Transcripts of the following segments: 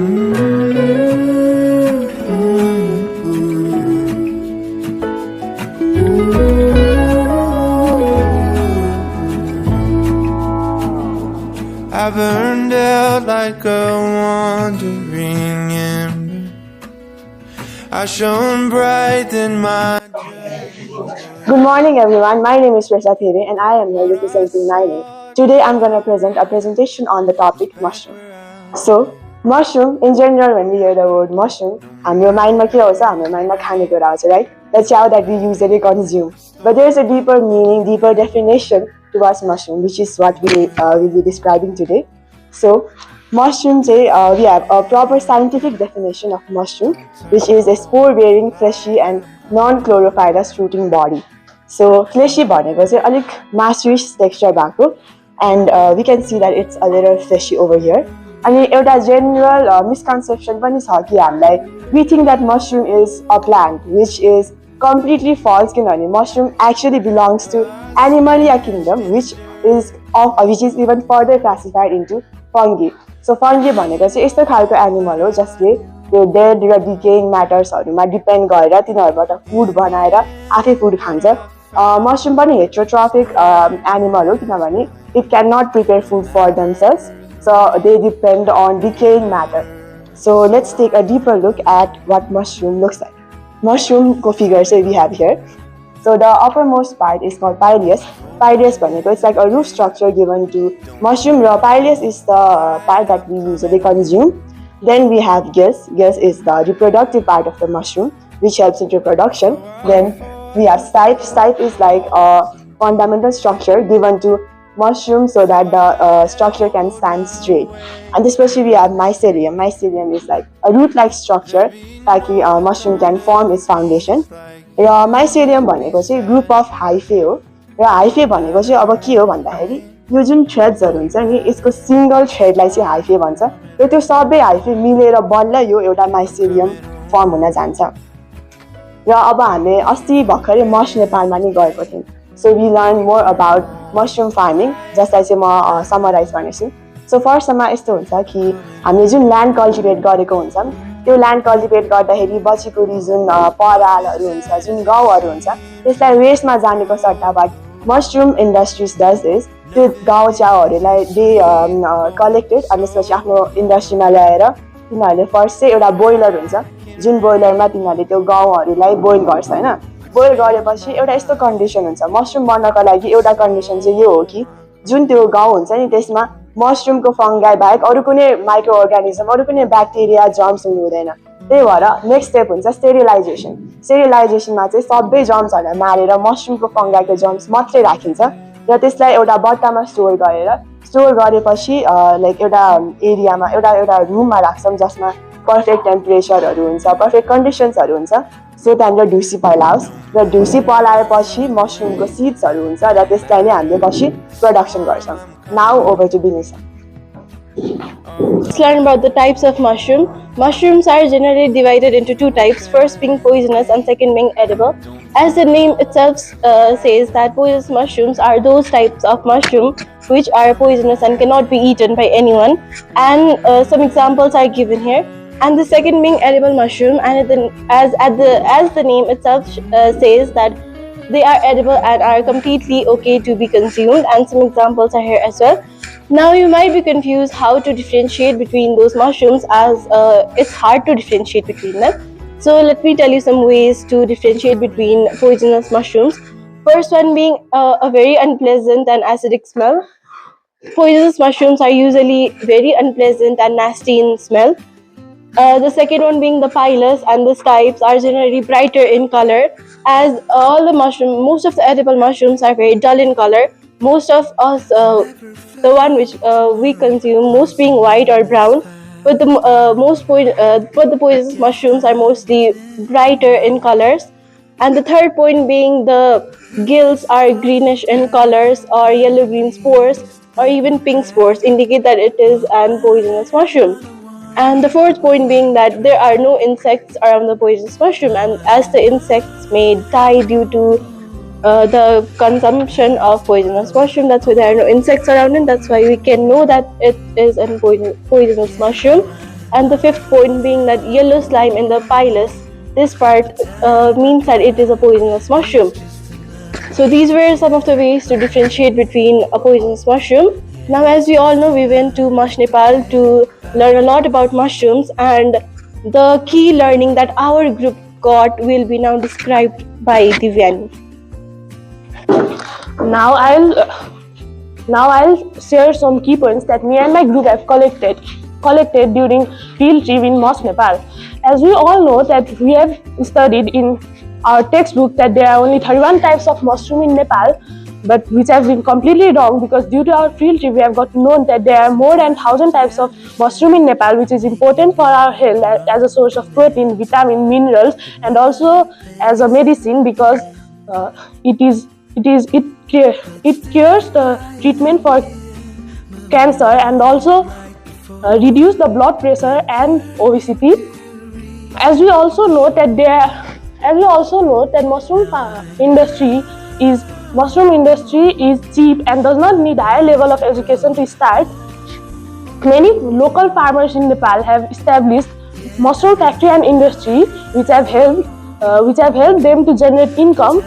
I burned out like a wandering ember. I shone bright in my... Good morning everyone, my name is Reza There and I am here representing 9A. Today I'm going to present a presentation on the topic mushroom. So, mushroom, in general when we hear the word mushroom, हाम्रो माइन्डमा के आउँछ, हाम्रो माइन्डमा खानेकुरा आउँछ, right? That's how that we usually consume. But there is a deeper meaning, deeper definition towards mushroom, which is what we will be describing today. So, mushroom, we have a proper scientific definition of mushroom, which is a spore-bearing, fleshy and non-chlorophyllous fruiting body. So, fleshy भनेको चाहिँ अलिक massive texture भएको, and we can see that it's a little fleshy over here. अनि एउटा general misconception पनि छ कि हामीलाई we think that mushroom is a plant, which is completely false. किनभने mushroom actually belongs to Animalia kingdom, which is even further classified into fungi. So fungi भनेको चाहिँ यस्तो खालको animal हो जसले त्यो dead र decaying mattersहरुमा depend गरेर तिनीहरुबाट food बनाएर आफै food खान्छ. Mushroom पनि heterotrophic animal हो किनभने it cannot prepare food for themselves, so they depend on decaying matter. So let's take a deeper look at what mushroom looks like. Mushroom ko figure say we have here. So the uppermost part is called pileus. Pileus भनेको it's like a roof structure given to mushroom. Pileus is the part that we usually consume. Then we have gills. Gills is the reproductive part of the mushroom, which helps in reproduction. Then we have stipe. Stipe is like a fundamental structure given to mushroom so that the structure can stand straight. And especially we have mycelium. Mycelium is like a root-like structure ताकि mushroom can form its foundation. Raw mycelium भनेको चाहिँ group of hyphae हो. र hyphae भनेको चाहिँ अब के हो भन्दाखेरि यो जुन threadsहरु हुन्छ नि यसको single threadलाई चाहिँ hyphae भन्छ. र त्यो सबै hyphae मिलेर बल्ल यो एउटा mycelium form हुन जान्छ. र अब हामीले अस्ति भर्खरै मश नेपालमा नि गएको थियौं. So we learn more about mushroom farming. जसलाई चाहिँ म समराइज गर्नेछु. So फर्स्ट मा यस्तो हुन्छ कि हामीले जुन ल्यान्ड कल्टिभेट गरेको हुन्छौं त्यो ल्यान्ड कल्टिभेट गर्दाखेरि बचेको जुन परालहरु हुन्छ जुन गाउँहरु हुन्छ त्यसलाई वेस्टमा जानेको सट्टाबाट मशरूम इन्डस्ट्रीज डज दिस. त्यो गाउँ चाउहरुलाई दे कलेक्टेड अनि त्यसपछि आफ्नो इन्डस्ट्रीमा ल्याएर तिनीहरुले फर्स्ट चाहिँ एउटा बोइलर हुन्छ जुन बोइलरमा तिनीहरुले त्यो गाउँहरुलाई बोइल गर्छ हैन. बोइल गरेपछि एउटा यस्तो कन्डिसन हुन्छ मशरूम बन्नको लागि. एउटा कन्डिसन चाहिँ यो हो कि जुन त्यो गाउँ हुन्छ नि त्यसमा मशरूमको फंगाई बाहेक अरु कुनै माइक्रो अर्गानिजम अरु कुनै ब्याक्टेरिया जर्म्स हुँदैन. त्यही भएर नेक्स्ट स्टेप हुन्छ स्टेरिलाइजेसन. स्टेरिलाइजेसनमा चाहिँ सबै जर्म्सहरुलाई मारेर मशरूमको फंगाईको जर्म्स मात्रै राखिन्छ र त्यसलाई एउटा बट्टामा स्टोर गरेपछि लाइक एउटा एरियामा एउटा रुममा राख्छौं जसमा पर्फेक्ट टेम्परेचरहरु हुन्छ, पर्फेक्ट कन्डिसन्सहरु हुन्छ. सो त्यहाँबाट ढुसी पलाओस् र ढुसी पलाएपछि मशरूमको सीड्सहरु हुन्छ र त्यसलाई नै हामीले पछि प्रोडक्सन गर्छौं. Now over to Binisa. Let's learn about the types of mushroom. Mushrooms are generally divided into two types, first being poisonous and second being edible. As the name itself says that poisonous mushrooms are those types of mushroom which are poisonous and cannot be eaten by anyone, and some examples are given here. And the second being edible mushroom, and as the name itself says that they are edible and are completely okay to be consumed, and some examples are here as well. Now you might be confused how to differentiate between those mushrooms, as it's hard to differentiate between them. So let me tell you some ways to differentiate between poisonous mushrooms. First one being a very unpleasant and acidic smell. Poisonous mushrooms are usually very unpleasant and nasty in smell. The second one being the pilus and the stipes are generally brighter in color, as most of the edible mushrooms are very dull in color. Most of us, the one which we consume, most being white or brown, but the poisonous mushrooms are mostly brighter in colors. And the third point being the gills are greenish in colors, or yellow-green spores, or even pink spores indicate that it is an poisonous mushroom. And the fourth point being that there are no insects around the poisonous mushroom, and as the insects may die due to the consumption of poisonous mushroom, that's why there are no insects around it. That's why we can know that it is a poisonous mushroom. And the fifth point being that yellow slime in the pilus, this part means that it is a poisonous mushroom. So these were some of the ways to differentiate between a poisonous mushroom. Now, as we all know, we went to Mush Nepal to learn a lot about mushrooms, and the key learning that our group got will be now described by Divyani. Now I'll share some key points that me and my group have collected during field trip in Mush Nepal. As we all know that we have studied in our textbook that there are only 31 types of mushroom in Nepal, but which has been completely wrong, because due to our field trip we have got known that there are more than 1,000 types of mushroom in Nepal, which is important for our health as a source of protein, vitamin, minerals, and also as a medicine, because it cures the treatment for cancer, and also reduce the blood pressure and obesity. As we also know that mushroom industry is cheap and does not need high level of education to start. Many local farmers in Nepal have established mushroom factory and industry, which have helped them to generate income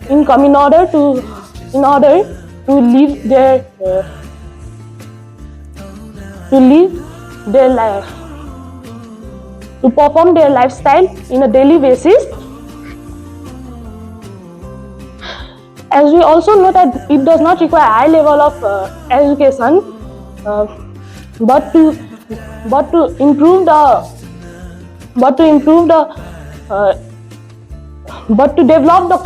in order to live their life, to perform their lifestyle in a daily basis. As we also know that it does not require high level of education, but to develop the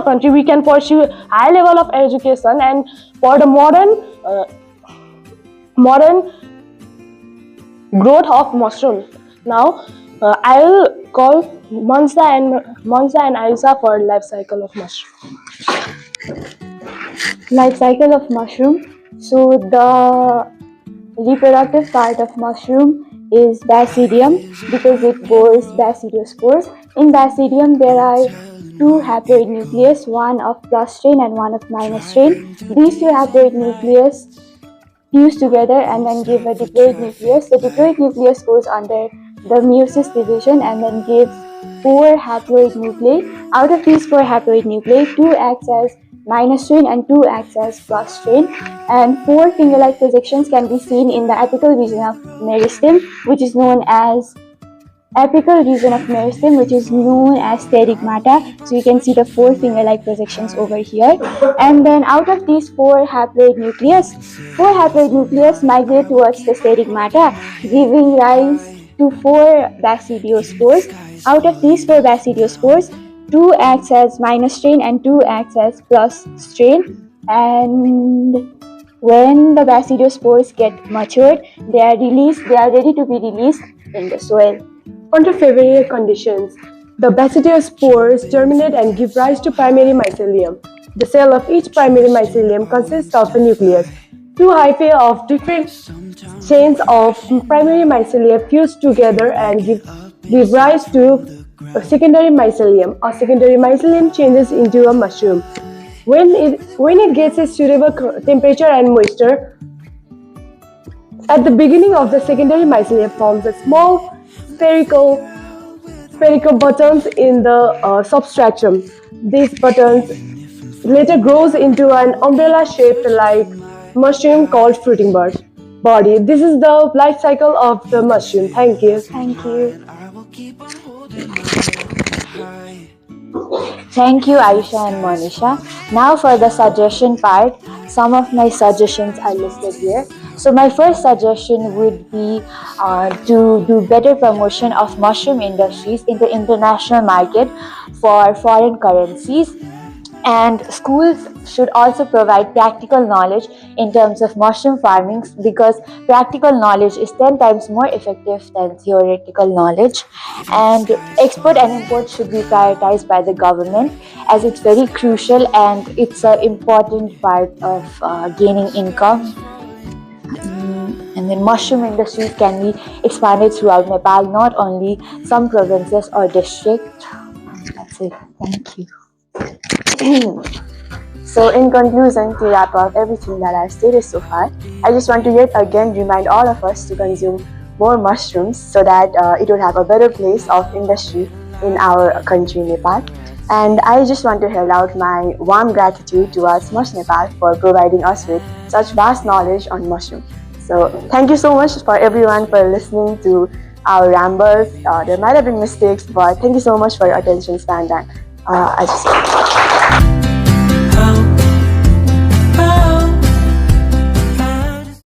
country, we can pursue high level of education, and for the modern growth of mushroom. Now, I will call Mansa and Aisha for life cycle of mushroom. Life cycle of mushroom. So the reproductive part of mushroom is basidium, because it bears basidiospores. In basidium there are two haploid nucleus, one of plus strain and one of minus strain. These two haploid nucleus fuse together and then give a diploid nucleus. The diploid nucleus goes under the meiosis division and then gives 4 haploid nuclei. Out of these 4 haploid nuclei, 2 acts as minus strain and 2 acts as plus strain, and 4 finger-like projections can be seen in the apical region of meristem, which is known as steric So you can see the 4 finger-like projections over here. And then out of these 4 haploid nucleus migrate towards the steric giving rise to 4 basidiospores. Out of these 4 basidiospores, 2 acts as minus strain and 2 acts as plus strain. And when the basidiospores get matured, they are ready to be released in the soil. Under favorable conditions, the basidiospores germinate and give rise to primary mycelium. The cell of each primary mycelium consists of a nucleus. 2 hyphae of different chains of primary mycelia fuse together and give rise to a secondary mycelium. A secondary mycelium changes into a mushroom. When it gets a suitable temperature and moisture, at the beginning of the secondary mycelium forms a small spherical buttons in the substratum. These buttons later grows into an umbrella-shaped like mushroom called fruiting body. This is the life cycle of the mushroom. Thank you. Thank you. Thank you, Aisha and Monisha. Now for the suggestion part, some of my suggestions are listed here. So my first suggestion would be to do better promotion of mushroom industries in the international market for foreign currencies. And schools should also provide practical knowledge in terms of mushroom farming, because practical knowledge is 10 times more effective than theoretical knowledge. And export and import should be prioritized by the government, as it's very crucial and it's an important part of gaining income. And then mushroom industries can be expanded throughout Nepal, not only some provinces or districts. That's it. Thank you. So in conclusion, to wrap up everything that I've stated so far, I just want to yet again remind all of us to consume more mushrooms so that it would have a better place of industry in our country, Nepal. And I just want to hold out my warm gratitude towards Mush Nepal for providing us with such vast knowledge on mushroom. So thank you so much for everyone for listening to our rambles. There might have been mistakes, but thank you so much for your attention span. And I just